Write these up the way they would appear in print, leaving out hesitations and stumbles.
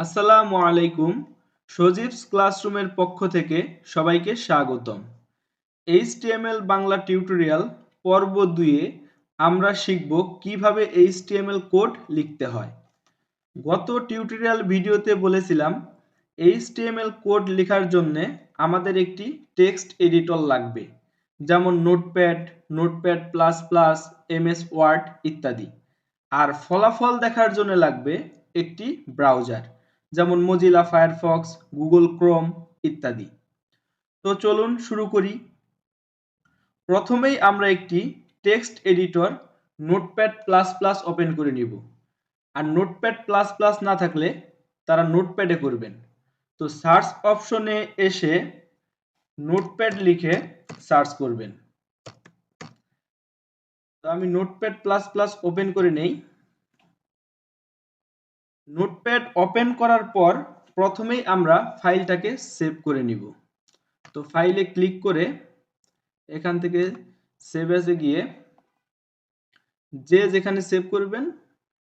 আসসালামু আলাইকুম। সজীবস ক্লাসরুমের পক্ষ থেকে সবাইকে স্বাগতম। এইচটিএমএল বাংলা টিউটোরিয়াল পর্ব 2-এ আমরা শিখব কিভাবে এইচটিএমএল কোড লিখতে হয়। গত টিউটোরিয়াল ভিডিওতে বলেছিলাম এইচটিএমএল কোড লেখার জন্য আমাদের একটি টেক্সট এডিটর লাগবে, যেমন notepad, notepad plus plus, MS Word ইত্যাদি। আর ফলাফল দেখার জন্য লাগবে একটি ব্রাউজার, যেমন মজিলা ফায়ারফক্স, গুগল ক্রোম ইত্যাদি। তো চলুন শুরু করি। প্রথমেই আমরা একটি text editor notepad plus plus open করে নিব। আর নোটপ্যাড প্লাস প্লাস না থাকলে তারা নোটপ্যাডে করবেন। তো সার্চ অপশনে এসে নোটপ্যাড লিখে সার্চ করবেন। তো আমি নোটপ্যাড প্লাস প্লাস ওপেন করে নেই। নোটপ্যাড ওপেন করার পর প্রথমেই আমরা ফাইলটাকে সেভ করে নিব। তো ফাইলে ক্লিক করে এখান থেকে সেভ অ্যাজে গিয়ে যেখানে সেভ করবেন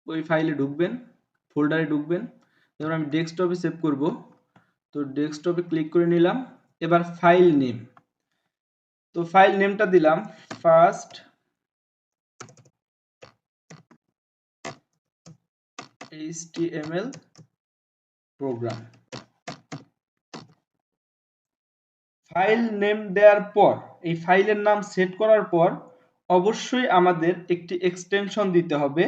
ওই ফাইলে ঢুকবেন, ফোল্ডারে ঢুকবেন। যেমন আমি ডেস্কটপে সেভ করব, তো ডেস্কটপে ক্লিক করে নিলাম। এবার ফাইল নেম, তো ফাইল নেমটা দিলাম first HTML program. File name দেওয়ার পর, এই ফাইলের নাম সেট করার পর অবশ্যই আমাদের একটি এক্সটেনশন দিতে হবে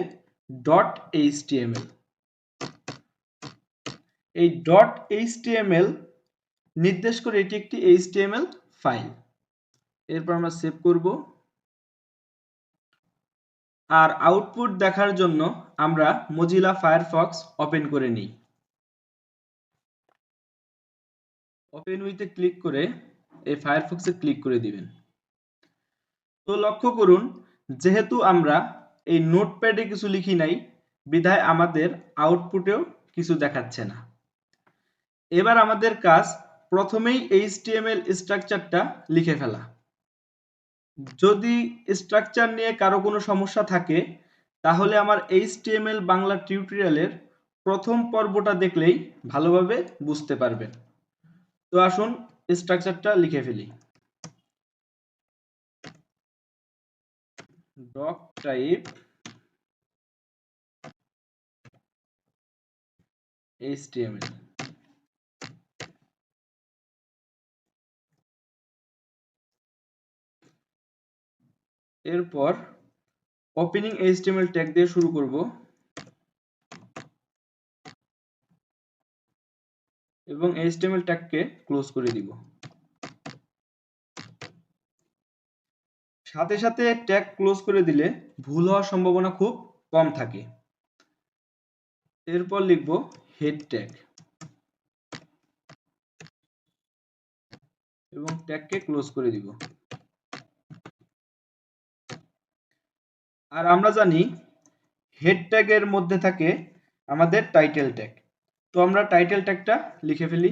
.html। এই .html নির্দেশ করে এটি একটি HTML ফাইল। এরপর আমরা সেভ করব। আর আউটপুট দেখার জন্য আমরা মজিলা ফায়ারফক্স ওপেন করে নিই। ওপেন উইথে ক্লিক করে এই ফায়ারফক্সে ক্লিক করে দিবেন। তো লক্ষ্য করুন, যেহেতু আমরা এই নোটপ্যাডে কিছু লিখি নাই, বিধায় আমাদের আউটপুটেও কিছু দেখাচ্ছে না। এবার আমাদের কাজ প্রথমেই HTML স্ট্রাকচারটা লিখে ফেলা। যদি স্ট্রাকচার নিয়ে কারো কোনো সমস্যা থাকে তাহলে আমার HTML বাংলা টিউটোরিয়ালের প্রথম পর্বটা দেখলেই ভালোভাবে বুঝতে পারবেন। তো আসুন স্ট্রাকচারটা লিখে ফেলি। Doc type HTML। এরপর ওপেনিং HTML ট্যাগ দিয়ে শুরু করব এবং HTML ট্যাগকে ক্লোজ করে দিব। সাথে সাথে ট্যাগ ক্লোজ করে দিলে ভুল হওয়ার সম্ভাবনা খুব কম থাকে। এরপর লিখব হেড ট্যাগ এবং ট্যাগকে ক্লোজ করে দিব। আর আমরা জানি হেড ট্যাগের মধ্যে থাকে আমাদের টাইটেল ট্যাগ। তো আমরা টাইটেল ট্যাগটা লিখে ফেলি।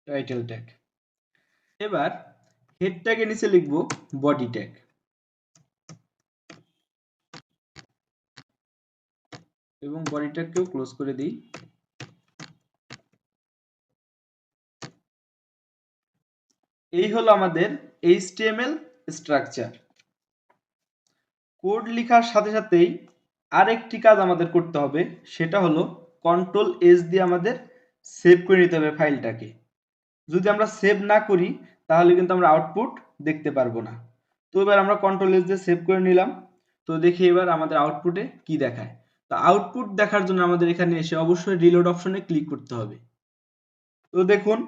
Title tag. এবার হেড ট্যাগের নিচে লিখব বডি ট্যাগ এবং বডি ট্যাগকেও ক্লোজ করে দিই। এই হলো আমাদের HTML স্ট্রাকচার। কোড লেখার সাথে সাথেই আরেকটি কাজ আমাদের করতে হবে, সেটা হলো Ctrl+S দিয়ে আমাদের সেভ করে নিতে হবে ফাইলটাকে। যদি আমরা সেভ না করি তাহলে কিন্তু আমরা আউটপুট দেখতে পারবো না। তো এবার আমরা Ctrl+S দিয়ে সেভ করে নিলাম। তো দেখি এবার আমাদের আউটপুটে কি দেখায়। তো আউটপুট দেখার জন্য আমাদের এখানে এসে অবশ্যই রিলোড অপশনে ক্লিক করতে হবে। তো দেখুন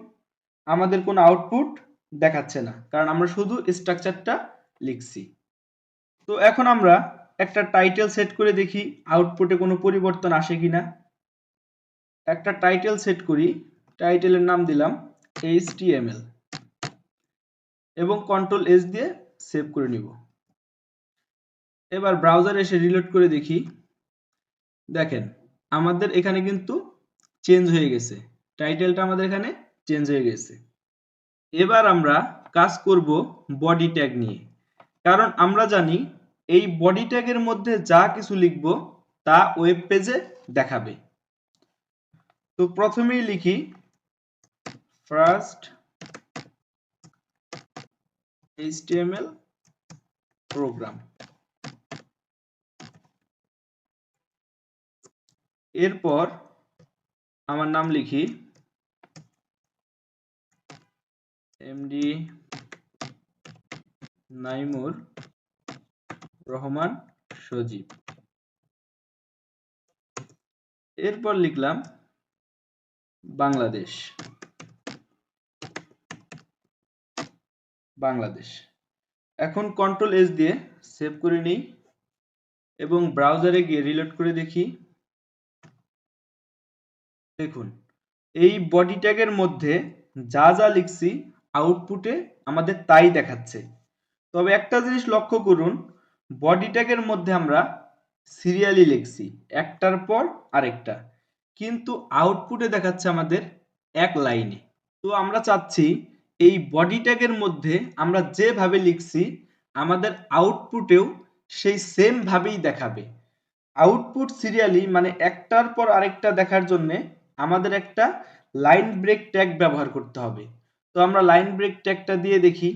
আমাদের কোনো আউটপুট দেখাচ্ছে না, কারণ আমরা শুধু স্ট্রাকচারটা লিখছি। তো এখন আমরা একটা টাইটেল সেট করে দেখি আউটপুটে কোনো পরিবর্তন আসে কিনা। একটা টাইটেল সেট করি, টাইটেলের নাম দিলাম HTML এবং Ctrl+S দিয়ে সেভ করে নিব। এবার ব্রাউজারে এসে রিলোড করে দেখি। দেখেন আমাদের এখানে কিন্তু চেঞ্জ হয়ে গেছে, টাইটেলটা আমাদের এখানে চেঞ্জ হয়ে গেছে। এবার আমরা কাজ করব বডি ট্যাগ নিয়ে, কারণ আমরা জানি এই বডি ট্যাগের মধ্যে যা কিছু লিখব তা ওয়েব পেজে দেখাবে। তো প্রথমেই লিখি ফার্স্ট HTML প্রোগ্রাম। এরপর আমার নাম লিখি এমডি নাইমুর রহমান সজীব। এরপর লিখলাম বাংলাদেশ। এখন কন্ট্রোল এস দিয়ে সেভ করে নিই এবং ব্রাউজারে গিয়ে রিলোড করে দেখি। দেখুন এই বডি ট্যাগের মধ্যে যা যা লিখছি আউটপুটে আমাদের তাই দেখাচ্ছে। তবে একটা জিনিস লক্ষ্য করুন, বডি ট্যাগের মধ্যে আমরা সিরিয়ালি লিখছি একটার পর আরেকটা, কিন্তু আউটপুটে দেখাচ্ছে আমাদের এক লাইনে। তো আমরা চাচ্ছি এই বডি ট্যাগের মধ্যে আমরা যেভাবে লিখছি আমাদের আউটপুটেও সেই সেম ভাবেই দেখাবে। আউটপুট সিরিয়ালি মানে একটার পর আরেকটা দেখার জন্য আমাদের একটা লাইন ব্রেক ট্যাগ ব্যবহার করতে হবে। তো আমরা লাইন ব্রেক ট্যাগটা দিয়ে দেখি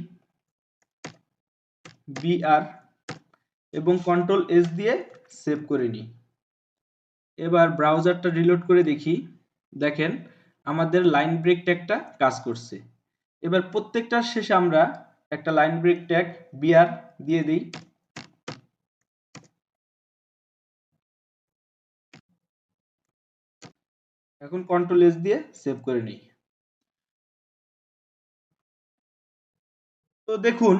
বিআর এবং কন্ট্রোল এস দিয়ে সেভ করে নিই। এবার ব্রাউজারটা রিলোড করে দেখি, দেখেন আমাদের লাইন ব্রেক ট্যাগটা কাজ করছে। এবার প্রত্যেকটার শেষে আমরা একটা লাইন ব্রেক ট্যাগ বিআর দিয়ে দিই। এখন কন্ট্রোল এস দিয়ে সেভ করে নিই। তো দেখুন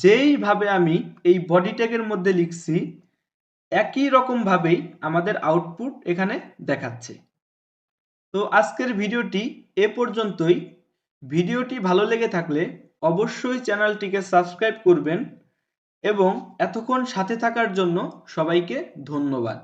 যেইভাবে আমি এই বডি ট্যাগের মধ্যে লিখছি একই রকম ভাবেই আমাদের আউটপুট এখানে দেখাচ্ছে। তো আজকের ভিডিওটি এ পর্যন্তই। ভিডিওটি ভালো লেগে থাকলে অবশ্যই চ্যানেলটিকে সাবস্ক্রাইব করবেন এবং এতক্ষণ সাথে থাকার জন্য সবাইকে ধন্যবাদ।